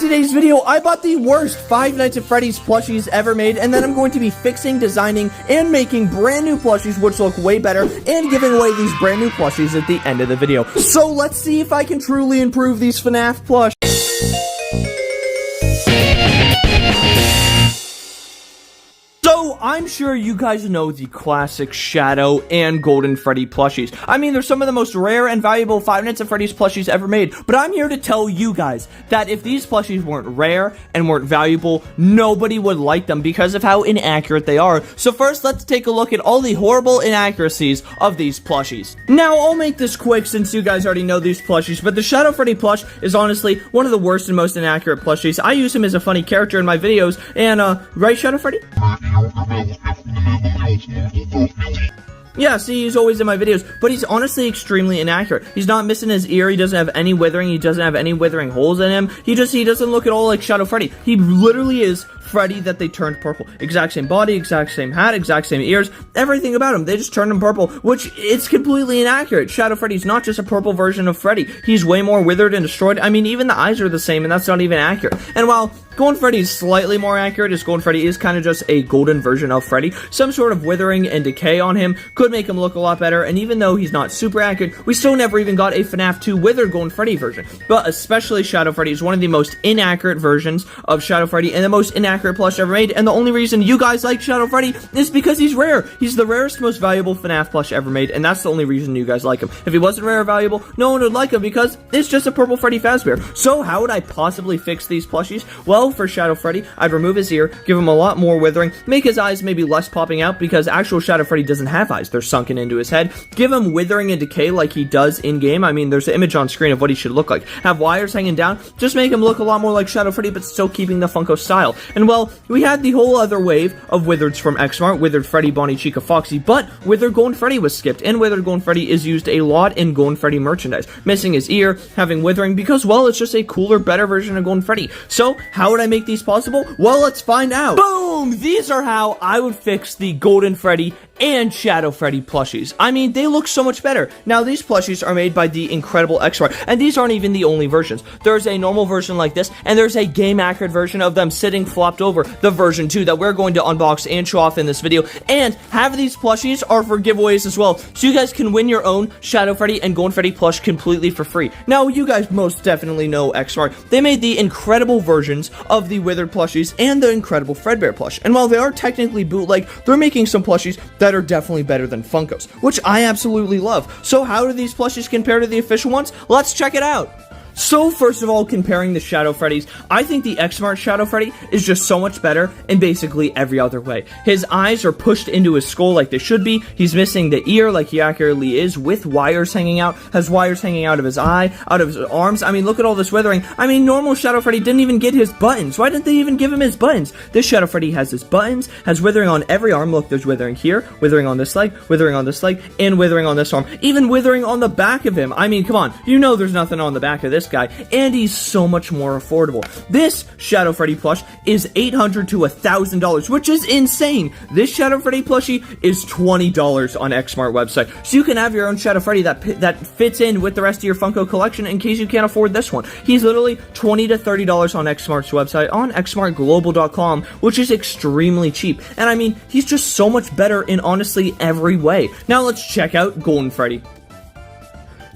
today's video, I bought the worst Five Nights at Freddy's plushies ever made, and then I'm going to be fixing, designing, and making brand new plushies which look way better, and giving away these brand new plushies at the end of the video. So let's see if I can truly improve these FNAF plush. So, I'm sure you guys know the classic Shadow and Golden Freddy plushies. I mean, they're some of the most rare and valuable Five Nights at Freddy's plushies ever made, but I'm here to tell you guys that if these plushies weren't rare and weren't valuable, nobody would like them because of how inaccurate they are. So first, let's take a look at all the horrible inaccuracies of these plushies. Now, I'll make this quick since you guys already know these plushies, but the Shadow Freddy plush is honestly one of the worst and most inaccurate plushies. I use him as a funny character in my videos, and, right, Shadow Freddy? Yeah, see, he's always in my videos, but he's honestly extremely inaccurate. He's not missing his ear, he doesn't have any withering, he doesn't have any withering holes in him, he doesn't look at all like Shadow Freddy. He literally is Freddy that they turned purple. Exact same body, exact same hat, exact same ears, everything about him. They just turned him purple, which it's completely inaccurate. Shadow Freddy's not just a purple version of Freddy. He's way more withered and destroyed. I mean, even the eyes are the same, and that's not even accurate. And while Golden Freddy is slightly more accurate, as Golden Freddy is kind of just a golden version of Freddy, some sort of withering and decay on him could make him look a lot better, and even though he's not super accurate, we still never even got a FNAF 2 withered Golden Freddy version. But especially Shadow Freddy is one of the most inaccurate versions of Shadow Freddy and the most inaccurate plush ever made, and the only reason you guys like Shadow Freddy is because he's rare. He's the rarest, most valuable FNAF plush ever made, and that's the only reason you guys like him. If he wasn't rare or valuable, no one would like him because it's just a purple Freddy Fazbear. So how would I possibly fix these plushies? Well, for Shadow Freddy, I'd remove his ear, give him a lot more withering, make his eyes maybe less popping out because actual Shadow Freddy doesn't have eyes, they're sunken into his head, give him withering and decay like he does in-game. I mean, there's an image on screen of what he should look like. Have wires hanging down, just make him look a lot more like Shadow Freddy but still keeping the Funko style. And well, we had the whole other wave of withereds from Xmart, withered Freddy, Bonnie, Chica, Foxy, but withered Golden Freddy was skipped, and withered Golden Freddy is used a lot in Golden Freddy merchandise. Missing his ear, having withering, because, well, it's just a cooler, better version of Golden Freddy. So, how would I make these possible? Well, let's find out. Boom! These are how I would fix the Golden Freddy and Shadow Freddy plushies. I mean, they look so much better. Now, these plushies are made by the incredible Xmart, and these aren't even the only versions. There's a normal version like this, and there's a game-accurate version of them sitting flopped over, the version 2 that we're going to unbox and show off in this video. And half of these plushies are for giveaways as well, so you guys can win your own Shadow Freddy and Golden Freddy plush completely for free. Now, you guys most definitely know Xmart. They made the incredible versions of the withered plushies and the incredible Fredbear plush. And while they are technically bootleg, they're making some plushies that are definitely better than Funkos, which I absolutely love. So how do these plushies compare to the official ones? Let's check it out. So, first of all, comparing the Shadow Freddys, I think the Xmart Shadow Freddy is just so much better in basically every other way. His eyes are pushed into his skull like they should be, he's missing the ear like he accurately is, with wires hanging out, has wires hanging out of his eye, out of his arms. I mean, look at all this withering. I mean, normal Shadow Freddy didn't even get his buttons. Why didn't they even give him his buttons? This Shadow Freddy has his buttons, has withering on every arm. Look, there's withering here, withering on this leg, withering on this leg, and withering on this arm. Even withering on the back of him. I mean, come on, you know there's nothing on the back of this guy, and he's so much more affordable. This Shadow Freddy plush is $800 to $1,000, which is insane. This Shadow Freddy plushie is $20 on Xmart website, so you can have your own Shadow Freddy that fits in with the rest of your Funko collection in case you can't afford this one. He's literally $20 to $30 on Xmart's website, on xmartglobal.com, which is extremely cheap. And I mean, he's just so much better in honestly every way. Now let's check out Golden Freddy.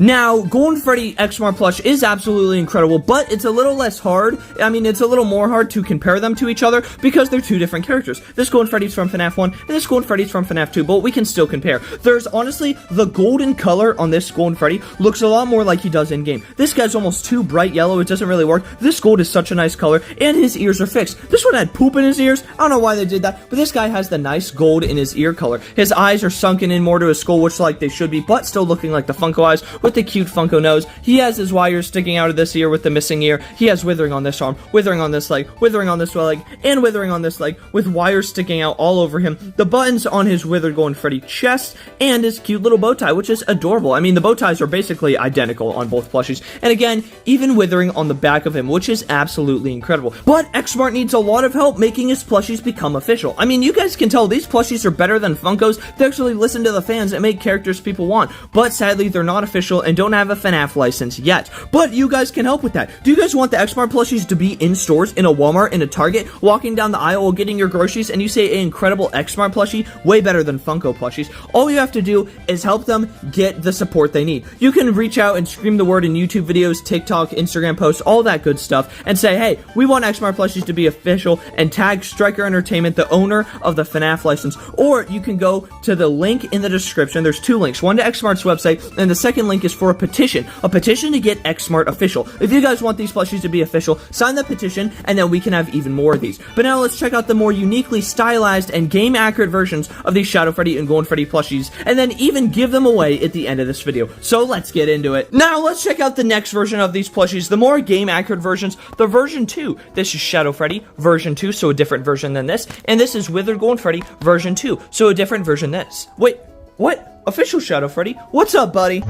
Now, Golden Freddy Xmart plush is absolutely incredible, but it's a little less hard. I mean, it's a little more hard to compare them to each other because they're two different characters. This Golden Freddy's from FNAF 1, and this Golden Freddy's from FNAF 2, but we can still compare. There's honestly, the golden color on this Golden Freddy looks a lot more like he does in-game. This guy's almost too bright yellow, it doesn't really work. This gold is such a nice color, and his ears are fixed. This one had poop in his ears. I don't know why they did that, but this guy has the nice gold in his ear color. His eyes are sunken in more to his skull, which like they should be, but still looking like the Funko eyes with the cute Funko nose. He has his wires sticking out of this ear with the missing ear. He has withering on this arm, withering on this leg, withering on this leg, and withering on this leg, with wires sticking out all over him. The buttons on his withered Golden Freddy chest, and his cute little bow tie, which is adorable. I mean, the bow ties are basically identical on both plushies. And again, even withering on the back of him, which is absolutely incredible. But Xmart needs a lot of help making his plushies become official. I mean, you guys can tell these plushies are better than Funkos. They actually listen to the fans and make characters people want. But sadly, they're not official, official and don't have a FNAF license yet. But you guys can help with that. Do you guys want the Xmart plushies to be in stores, in a Walmart, in a Target, walking down the aisle getting your groceries, and you say an incredible Xmart plushie, way better than Funko plushies? All you have to do is help them get the support they need. You can reach out and scream the word in YouTube videos, TikTok, Instagram posts, all that good stuff, and say, hey, we want Xmart plushies to be official, and tag Striker Entertainment, the owner of the FNAF license. Or you can go to the link in the description. There's two links, one to Xmart's website, and the second link is for a petition to get Xmart official. If you guys want these plushies to be official, sign the petition, and then we can have even more of these. But now let's check out the more uniquely stylized and game-accurate versions of these Shadow Freddy and Golden Freddy plushies, and then even give them away at the end of this video. So let's get into it. Now let's check out the next version of these plushies, the more game-accurate versions, the version 2. This is Shadow Freddy version 2, so a different version than this, and this is Withered Golden Freddy version 2, so a different version than this. Wait, what? Official Shadow Freddy? What's up, buddy?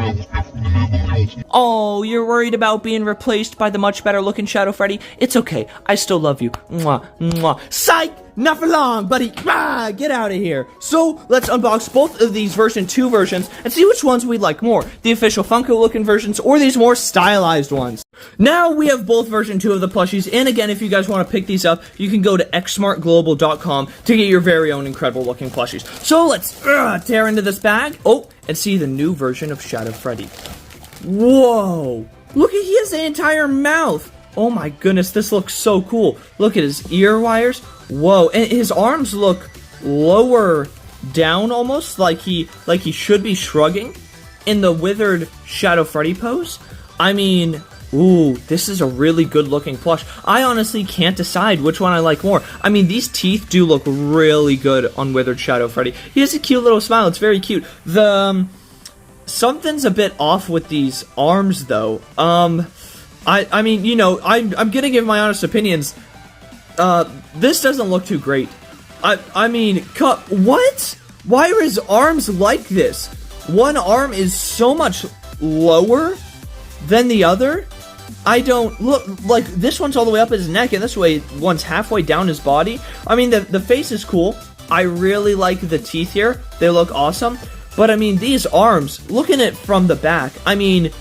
Oh, you're worried about being replaced by the much better looking Shadow Freddy? It's okay, I still love you. Mwah, mwah. Psych! Not for long, buddy. Ah, get out of here. So, let's unbox both of these version 2 versions and see which ones we like more. The official Funko looking versions or these more stylized ones. Now we have both version 2 of the plushies, and again, if you guys want to pick these up, you can go to xsmartglobal.com to get your very own incredible looking plushies. So let's tear into this bag. Oh, and see the new version of Shadow Freddy. Whoa! Look at, he has the entire mouth. Oh my goodness, this looks so cool. Look at his ear wires. Whoa, and his arms look lower down almost, like he should be shrugging in the withered Shadow Freddy pose. I mean, ooh, this is a really good looking plush. I honestly can't decide which one I like more. I mean, these teeth do look really good on withered Shadow Freddy. He has a cute little smile, it's very cute. Something's a bit off with these arms though. I mean, you know, I'm gonna give my honest opinions. This doesn't look too great. I mean, what? Why are his arms like this? One arm is so much lower than the other. I don't look like this one's all the way up his neck, and this way one's halfway down his body. I mean, the face is cool. I really like the teeth here. They look awesome. But I mean, these arms, looking at it from the back, I mean,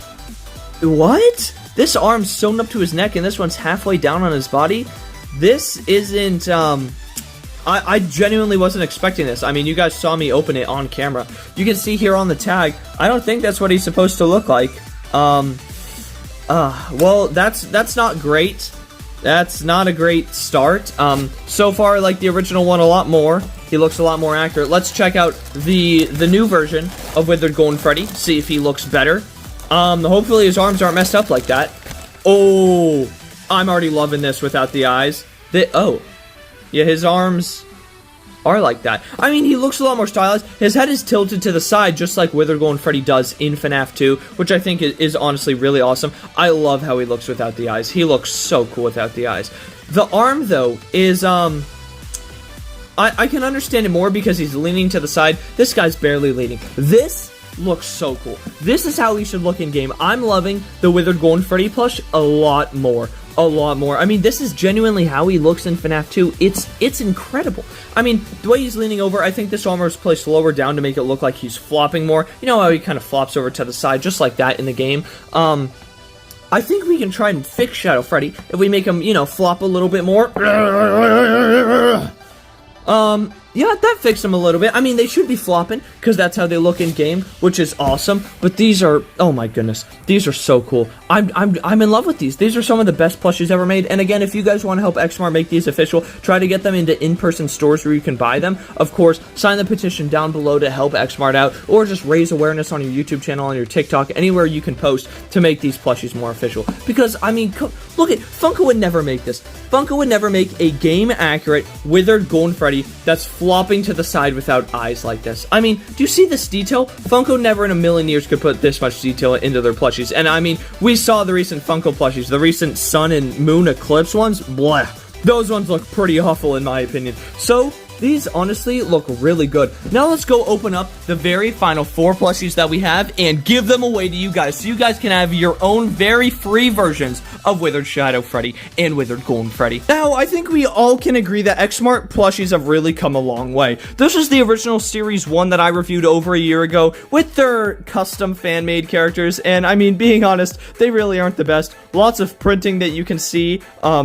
what? This arm's sewn up to his neck, and this one's halfway down on his body. This isn't, I genuinely wasn't expecting this. I mean, you guys saw me open it on camera. You can see here on the tag, I don't think that's what he's supposed to look like. Well, that's not great. That's not a great start. So far, I like the original one a lot more. He looks a lot more accurate. Let's check out the new version of Withered Golden Freddy, see if he looks better. Hopefully his arms aren't messed up like that. Oh, I'm already loving this without the eyes. Oh, yeah, his arms are like that. I mean, he looks a lot more stylized. His head is tilted to the side, just like Withered Golden Freddy does in FNAF 2, which I think is honestly really awesome. I love how he looks without the eyes. He looks so cool without the eyes. The arm, though, is, I can understand it more because he's leaning to the side. This guy's barely leaning. This looks so cool. This is how he should look in game. I'm loving the Withered Golden Freddy plush a lot more. A lot more. I mean, this is genuinely how he looks in FNAF 2. It's incredible. I mean, the way he's leaning over, I think this armor is placed lower down to make it look like he's flopping more. You know how he kind of flops over to the side, just like that in the game. I think we can try and fix Shadow Freddy if we make him, you know, flop a little bit more. Yeah, that fixed them a little bit. I mean, they should be flopping, because that's how they look in game, which is awesome. But these are, oh my goodness, these are so cool. I'm in love with these. These are some of the best plushies ever made. And again, if you guys want to help Xmart make these official, try to get them into in-person stores where you can buy them. Of course, sign the petition down below to help Xmart out, or just raise awareness on your YouTube channel, on your TikTok, anywhere you can post to make these plushies more official. Because, I mean, look at, Funko would never make this. Funko would never make a game-accurate Withered Golden Freddy that's flopping to the side without eyes like this. I mean, do you see this detail? Funko never in a million years could put this much detail into their plushies. And I mean, we saw the recent Funko plushies, the recent sun and moon eclipse ones. Blah. Those ones look pretty awful in my opinion. So, these honestly look really good. Now let's go open up the very final 4 plushies that we have and give them away to you guys, so you guys can have your own very free versions of Withered Shadow Freddy and Withered Golden Freddy. Now, I think we all can agree that Xmart plushies have really come a long way. This is the original Series 1 that I reviewed over a year ago with their custom fan-made characters, and I mean, being honest, they really aren't the best. Lots of printing that you can see,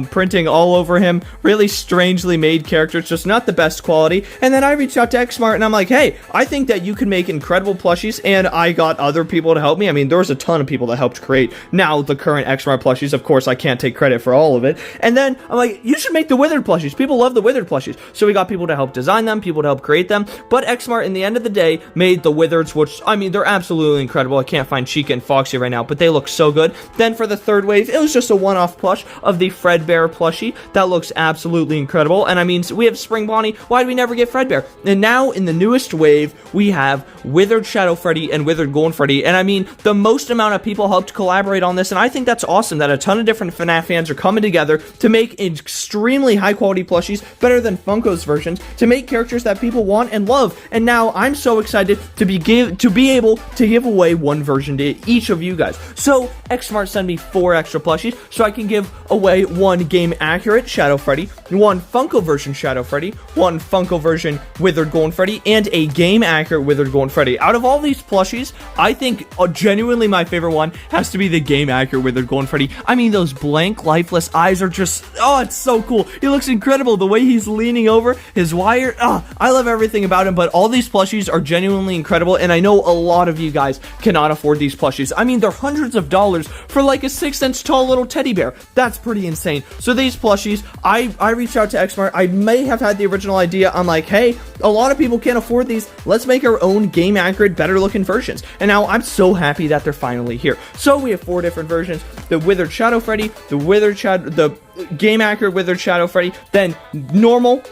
printing all over him, really strangely made characters, just not the best quality. And then I reached out to Xmart and I'm like, hey, I think that you can make incredible plushies, and I got other people to help me. I mean, there was a ton of people that helped create now the current Xmart plushies. Of course, I can't take credit for all of it. And then I'm like, you should make the Withered plushies. People love the Withered plushies. So we got people to help design them, people to help create them. But Xmart, in the end of the day, made the Withereds, which, I mean, they're absolutely incredible. I can't find Chica and Foxy right now, but they look so good. Then for the third wave, it was just a one-off plush of the Fredbear plushie. That looks absolutely incredible. And I mean, we have Spring Bonnie. Why did we never get Fredbear? And now, in the newest wave, we have Withered Shadow Freddy and Withered Golden Freddy. And I mean, the most amount of people helped collaborate on this, and I think that's awesome that a ton of different FNAF fans are coming together to make extremely high-quality plushies, better than Funko's versions, to make characters that people want and love. And now, I'm so excited to be able to give away one version to each of you guys. So, Xmart sent me 4 extra plushies, so I can give away 1 game-accurate Shadow Freddy, 1 Funko version Shadow Freddy, 1 Funko version Withered Golden Freddy, and a game-accurate Withered Golden Freddy. Out of all these plushies, I think genuinely my favorite one has to be the game-accurate Withered Golden Freddy. I mean, those blank, lifeless eyes are just, oh, it's so cool. He looks incredible. The way he's leaning over, his wire, I love everything about him, but all these plushies are genuinely incredible, and I know a lot of you guys cannot afford these plushies. I mean, they're hundreds of dollars for like a 6-inch tall little teddy bear. That's pretty insane. So these plushies, I reached out to Xmart. I may have had the original idea. I'm like, hey, a lot of people can't afford these. Let's make our own game-accurate, better-looking versions. And now I'm so happy that they're finally here. So we have 4 different versions: the Withered Shadow Freddy, the game-accurate Withered Shadow Freddy, then normal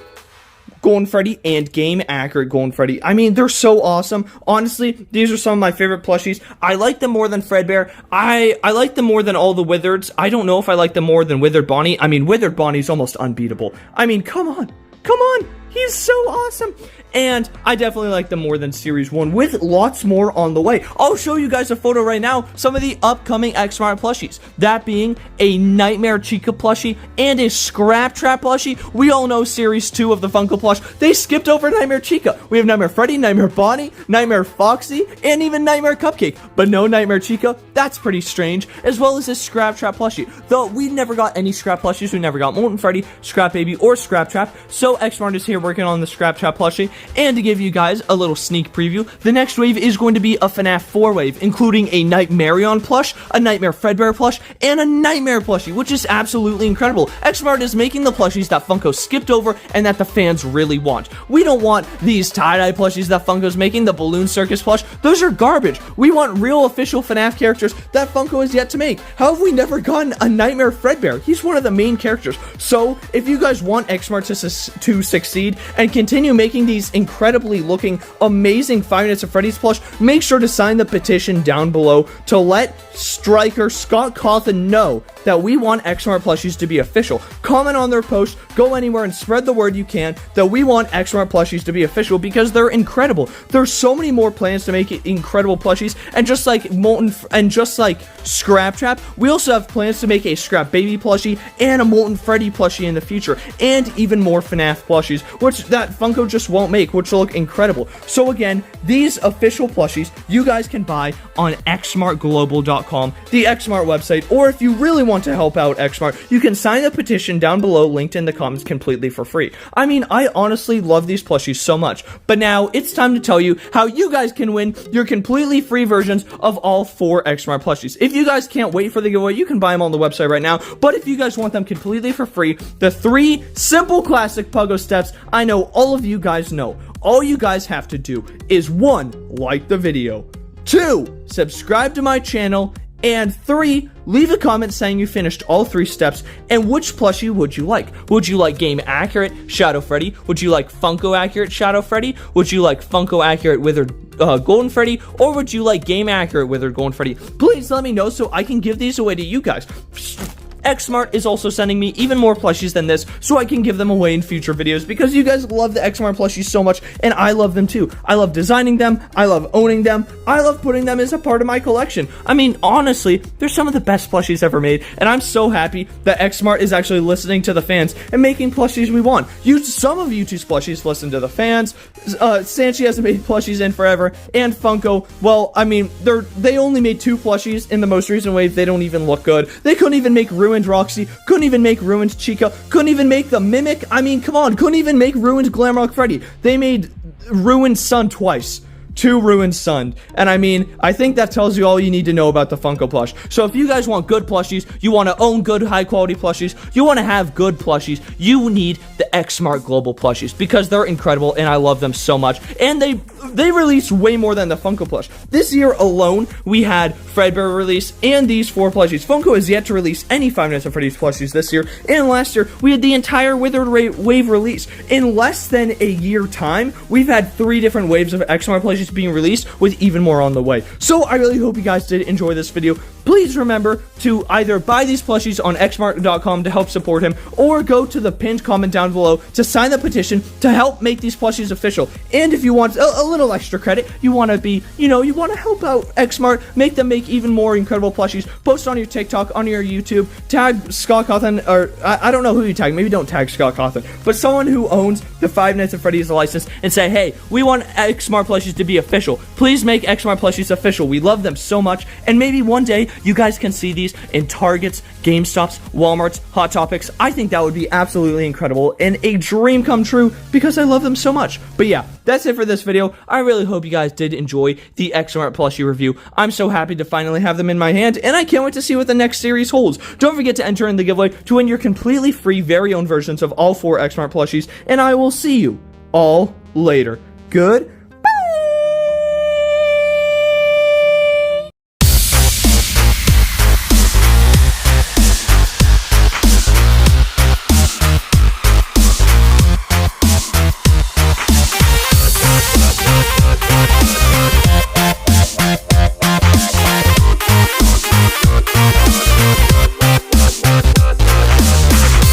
Golden Freddy, and game-accurate Golden Freddy. I mean, they're so awesome. Honestly, these are some of my favorite plushies. I like them more than Fredbear. I like them more than all the Withereds. I don't know if I like them more than Withered Bonnie. I mean, Withered Bonnie's almost unbeatable. I mean, come on. Come on. He's so awesome. And I definitely like them more than Series 1, with lots more on the way. I'll show you guys a photo right now, some of the upcoming Xmart plushies. That being a Nightmare Chica plushie and a Scrap Trap plushie. We all know Series 2 of the Funko plush, they skipped over Nightmare Chica. We have Nightmare Freddy, Nightmare Bonnie, Nightmare Foxy, and even Nightmare Cupcake. But no Nightmare Chica. That's pretty strange. As well as this Scrap Trap plushie. Though we never got any Scrap plushies. We never got Molten Freddy, Scrap Baby, or Scrap Trap. So Xmart is here working on the Scrap Trap plushie. And to give you guys a little sneak preview, the next wave is going to be a FNAF 4 wave, including a Nightmarion plush, a Nightmare Fredbear plush, and a Nightmare plushie, which is absolutely incredible. Xmart is making the plushies that Funko skipped over and that the fans really want. We don't want these tie-dye plushies that Funko's making, the Balloon Circus plush. Those are garbage. We want real official FNAF characters that Funko has yet to make. How have we never gotten a Nightmare Fredbear? He's one of the main characters. So, if you guys want Xmart to succeed and continue making these incredibly looking amazing 5 Nights at Freddy's plush, make sure to sign the petition down below to let striker Scott Cawthon know that we want Xmart plushies to be official. Comment on their post, go anywhere and spread the word you can that we want Xmart plushies to be official, because they're incredible. There's so many more plans to make incredible plushies, and just like Scrap Trap, we also have plans to make a Scrap Baby plushie and a Molten Freddy plushie in the future, and even more FNAF plushies, which that Funko just won't make, which will look incredible. So again, these official plushies you guys can buy on xmartglobal.com, the Xmart website, or if you really want to help out Xmart, you can sign the petition down below, linked in the comments, completely for free. I mean, I honestly love these plushies so much, but now it's time to tell you how you guys can win your completely free versions of all 4 Xmart plushies. If you guys can't wait for the giveaway, you can buy them on the website right now, but if you guys want them completely for free, the 3 simple classic Puggo steps I know all of you guys know. All you guys have to do is 1, like the video, 2, subscribe to my channel, and 3, leave a comment saying you finished all 3 steps, and which plushie would you like? Would you like game accurate Shadow Freddy? Would you like Funko accurate Shadow Freddy? Would you like Funko accurate Withered Golden Freddy? Or would you like game accurate Withered Golden Freddy? Please let me know so I can give these away to you guys. Xmart is also sending me even more plushies than this so I can give them away in future videos because you guys love the Xmart plushies so much, and I love them too. I love designing them, I love owning them, I love putting them as a part of my collection. I mean, honestly, they're some of the best plushies ever made, and I'm so happy that Xmart is actually listening to the fans and making plushies we want. Some of YouTube's plushies listen to the fans. Sanshee hasn't made plushies in forever, and Funko, well, I mean, they only made 2 plushies in the most recent wave. They don't even look good. They couldn't even make ruined Roxy, couldn't even make ruined Chica, couldn't even make the Mimic. I mean, come on, couldn't even make ruined Glamrock Freddy. They made ruined Sun twice. 2 ruined Sun. And I mean, I think that tells you all you need to know about the Funko plush. So if you guys want good plushies, you want to own good high quality plushies, you want to have good plushies, you need the Xmart Global plushies because they're incredible and I love them so much. And they release way more than the Funko plush. This year alone, we had Fredbear release and these 4 plushies. Funko has yet to release any Five Nights at Freddy's plushies this year. And last year, we had the entire Withered Wave release. In less than a year time, we've had 3 different waves of Xmart plushies being released with even more on the way. So I really hope you guys did enjoy this video. Please remember to either buy these plushies on xmart.com to help support him, or go to the pinned comment down below to sign the petition to help make these plushies official. And if you want a little extra credit, you want to be, you want to help out Xmart, make them make even more incredible plushies, post on your TikTok, on your YouTube, tag Scott Cawthon, or I don't know who you tag, maybe don't tag Scott Cawthon, but someone who owns the Five Nights at Freddy's license, and say, hey, we want Xmart plushies to be official. Please make Xmart plushies official. We love them so much, and maybe one day you guys can see these in Targets, GameStops, Walmarts, Hot Topics. I think that would be absolutely incredible and a dream come true because I love them so much. But yeah, that's it for this video. I really hope you guys did enjoy the Xmart plushie review. I'm so happy to finally have them in my hand, and I can't wait to see what the next series holds. Don't forget to enter in the giveaway to win your completely free very own versions of all 4 Xmart plushies, and I will see you all later. Good